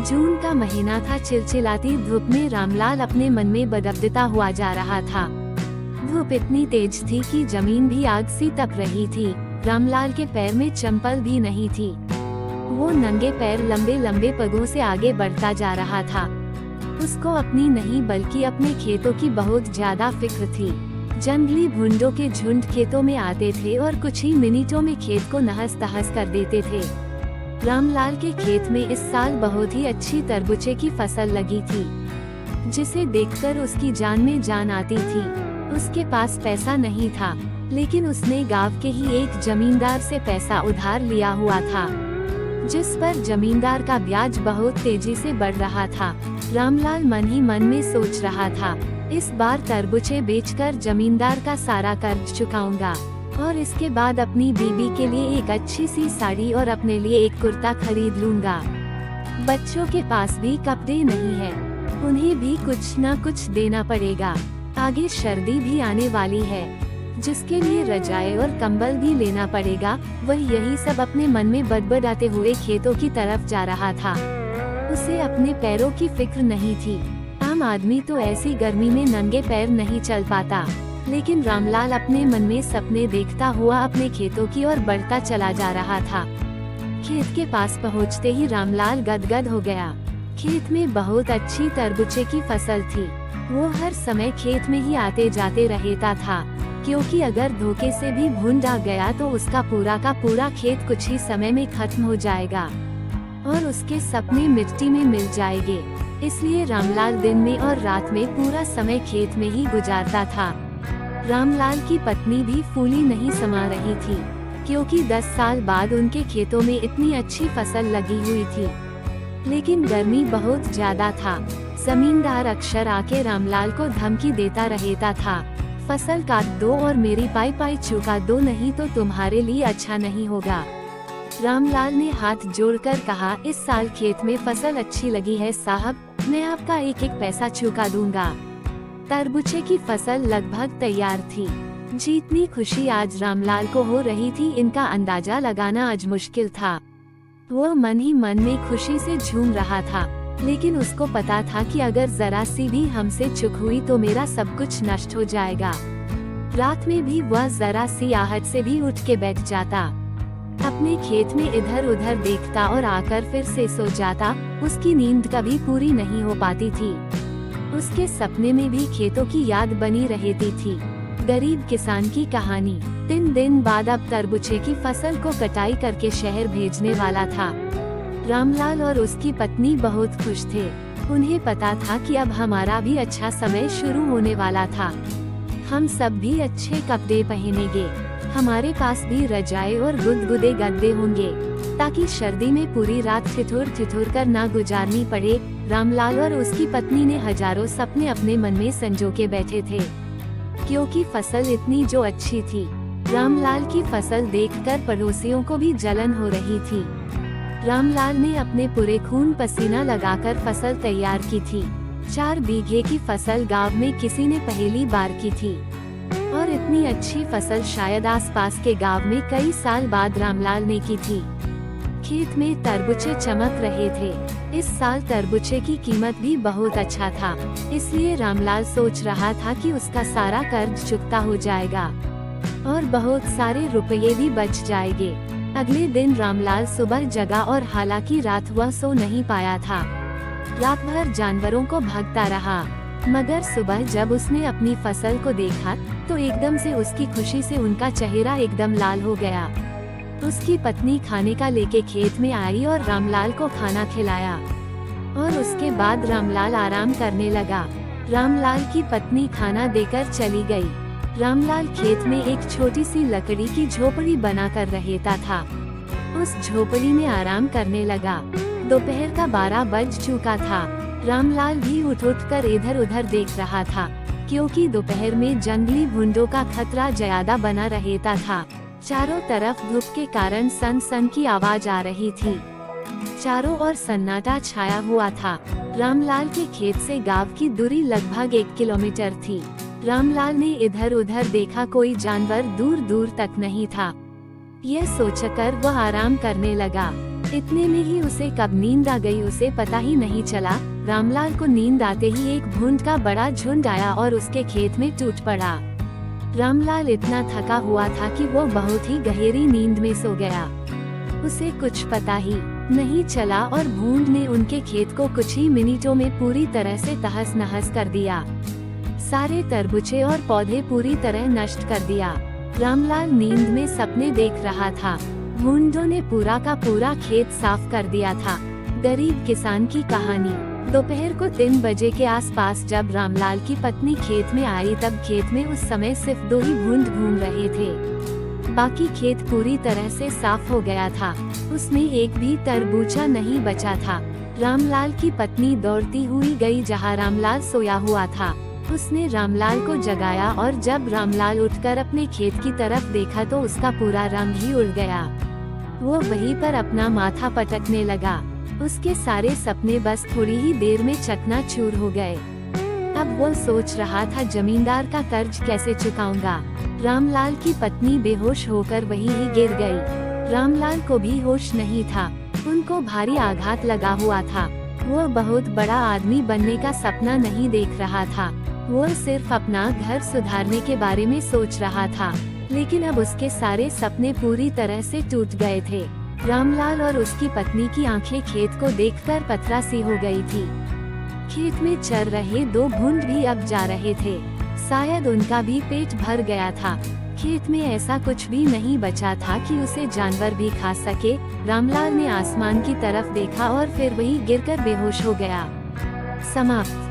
जून का महीना था। चिलचिलाती धूप में रामलाल अपने मन में बदबदता हुआ जा रहा था। धूप इतनी तेज थी कि जमीन भी आग सी तप रही थी। रामलाल के पैर में चंपल भी नहीं थी। वो नंगे पैर लंबे लंबे पगों से आगे बढ़ता जा रहा था। उसको अपनी नहीं बल्कि अपने खेतों की बहुत ज्यादा फिक्र थी। जंगली भुंडों के झुंड खेतों में आते थे और कुछ ही मिनटों में खेत को नहस तहस कर देते थे। रामलाल के खेत में इस साल बहुत ही अच्छी तरबूजे की फसल लगी थी, जिसे देखकर उसकी जान में जान आती थी। उसके पास पैसा नहीं था, लेकिन उसने गांव के ही एक जमींदार से पैसा उधार लिया हुआ था, जिस पर जमींदार का ब्याज बहुत तेजी से बढ़ रहा था। रामलाल मन ही मन में सोच रहा था, इस बार तरबूजे बेचकर जमींदार का सारा कर्ज चुकाऊंगा और इसके बाद अपनी बीबी के लिए एक अच्छी सी साड़ी और अपने लिए एक कुर्ता खरीद लूंगा। बच्चों के पास भी कपड़े नहीं है, उन्हें भी कुछ न कुछ देना पड़ेगा। आगे सर्दी भी आने वाली है, जिसके लिए रजाई और कंबल भी लेना पड़ेगा। वह यही सब अपने मन में बड़बड़ाते हुए खेतों की तरफ जा रहा था। उसे अपने पैरों की फिक्र नहीं थी। आम आदमी तो ऐसी गर्मी में नंगे पैर नहीं चल पाता, लेकिन रामलाल अपने मन में सपने देखता हुआ अपने खेतों की ओर बढ़ता चला जा रहा था। खेत के पास पहुंचते ही रामलाल गदगद हो गया। खेत में बहुत अच्छी तरबूजे की फसल थी। वो हर समय खेत में ही आते जाते रहता था, क्योंकि अगर धोखे से भी भुंड आ गया तो उसका पूरा का पूरा खेत कुछ ही समय में खत्म हो जाएगा और उसके सपने मिट्टी में मिल जाएंगे। इसलिए रामलाल दिन में और रात में पूरा समय खेत में ही गुजारता था। रामलाल की पत्नी भी फूली नहीं समा रही थी, क्योंकि 10 साल बाद उनके खेतों में इतनी अच्छी फसल लगी हुई थी, लेकिन गर्मी बहुत ज्यादा था। जमींदार अक्सर आके रामलाल को धमकी देता रहता था, फसल काट दो और मेरी पाई पाई चुका दो, नहीं तो तुम्हारे लिए अच्छा नहीं होगा। रामलाल ने हाथ जोड़कर कहा, इस साल खेत में फसल अच्छी लगी है साहब, मैं आपका एक एक पैसा चुका दूंगा। तरबूजे की फसल लगभग तैयार थी। जितनी खुशी आज रामलाल को हो रही थी, इनका अंदाजा लगाना आज मुश्किल था। वो मन ही मन में खुशी से झूम रहा था, लेकिन उसको पता था कि अगर जरा सी भी हमसे चूक हुई तो मेरा सब कुछ नष्ट हो जाएगा। रात में भी वह जरा सी आहट से भी उठ के बैठ जाता, अपने खेत में इधर उधर देखता और आकर फिर से सो जाता। उसकी नींद कभी पूरी नहीं हो पाती थी। उसके सपने में भी खेतों की याद बनी रहती थी। गरीब किसान की कहानी। 3 दिन बाद अब तरबूजे की फसल को कटाई करके शहर भेजने वाला था। रामलाल और उसकी पत्नी बहुत खुश थे। उन्हें पता था कि अब हमारा भी अच्छा समय शुरू होने वाला था। हम सब भी अच्छे कपड़े पहनेंगे, हमारे पास भी रजाई और गुदगुदे गद्दे होंगे, ताकि सर्दी में पूरी रात ठिठुर कर ना गुजारनी पड़े। रामलाल और उसकी पत्नी ने हजारों सपने अपने मन में संजो के बैठे थे, क्योंकि फसल इतनी जो अच्छी थी। रामलाल की फसल देखकर पड़ोसियों को भी जलन हो रही थी। रामलाल ने अपने पूरे खून पसीना लगाकर फसल तैयार की थी। 4 बीघे की फसल गांव में किसी ने पहली बार की थी, और इतनी अच्छी फसल शायद आसपास के गांव में कई साल बाद रामलाल ने की थी। खेत में तरबूजे चमक रहे थे। इस साल तरबूजे की कीमत भी बहुत अच्छा था, इसलिए रामलाल सोच रहा था कि उसका सारा कर्ज चुकता हो जाएगा और बहुत सारे रुपये भी बच जाएंगे। अगले दिन रामलाल सुबह जगा और हालांकि रात वह सो नहीं पाया था। रात भर जानवरों को भगता रहा, मगर सुबह जब उसने अपनी फसल को देखा तो एकदम से उसकी खुशी से उनका चेहरा एकदम लाल हो गया। उसकी पत्नी खाने का लेके खेत में आई और रामलाल को खाना खिलाया, और उसके बाद रामलाल आराम करने लगा। रामलाल की पत्नी खाना देकर चली गई। रामलाल खेत में एक छोटी सी लकड़ी की झोपड़ी बनाकर रहता था। उस झोपड़ी में आराम करने लगा। दोपहर का 12 बज चुका था। रामलाल भी उठ कर इधर उधर देख रहा था, क्योंकि दोपहर में जंगली भुंडों का खतरा ज्यादा बना रहता था। चारों तरफ धूप के कारण सन सन की आवाज आ रही थी। चारों ओर सन्नाटा छाया हुआ था। रामलाल के खेत से गांव की दूरी लगभग 1 किलोमीटर थी। रामलाल ने इधर उधर देखा, कोई जानवर दूर दूर तक नहीं था। यह सोचकर वह आराम करने लगा। इतने में ही उसे कब नींद आ गई उसे पता ही नहीं चला। रामलाल को नींद आते ही एक भूंड का बड़ा झुंड आया और उसके खेत में टूट पड़ा। रामलाल इतना थका हुआ था कि वो बहुत ही गहरी नींद में सो गया। उसे कुछ पता ही नहीं चला और भूंड ने उनके खेत को कुछ ही मिनटों में पूरी तरह से तहस नहस कर दिया। सारे तरबूजे और पौधे पूरी तरह नष्ट कर दिया। रामलाल नींद में सपने देख रहा था। भूंडों ने पूरा का पूरा खेत साफ कर दिया था। गरीब किसान की कहानी। दोपहर को 3 बजे के आसपास जब रामलाल की पत्नी खेत में आई तब खेत में उस समय सिर्फ 2 ही भूंड घूम रहे थे। बाकी खेत पूरी तरह से साफ हो गया था। उसमें एक भी तरबूजा नहीं बचा था। रामलाल की पत्नी दौड़ती हुई गई जहां रामलाल सोया हुआ था। उसने रामलाल को जगाया और जब रामलाल उठकर अपने खेत की तरफ देखा तो उसका पूरा रंग ही उड़ गया। वो वहीं पर अपना माथा पटकने लगा। उसके सारे सपने बस थोड़ी ही देर में चकनाचूर हो गए। अब वो सोच रहा था जमींदार का कर्ज कैसे चुकाऊंगा। रामलाल की पत्नी बेहोश होकर वहीं ही गिर गई। रामलाल को भी होश नहीं था। उनको भारी आघात लगा हुआ था। वो बहुत बड़ा आदमी बनने का सपना नहीं देख रहा था। वो सिर्फ अपना घर सुधारने के बारे में सोच रहा था, लेकिन अब उसके सारे सपने पूरी तरह से टूट गए थे। रामलाल और उसकी पत्नी की आंखें खेत को देखकर पथरा सी हो गई थी। खेत में चर रहे 2 भूंड भी अब जा रहे थे। शायद उनका भी पेट भर गया था। खेत में ऐसा कुछ भी नहीं बचा था कि उसे जानवर भी खा सके। रामलाल ने आसमान की तरफ देखा और फिर वहीं गिरकर बेहोश हो गया। समाप्त।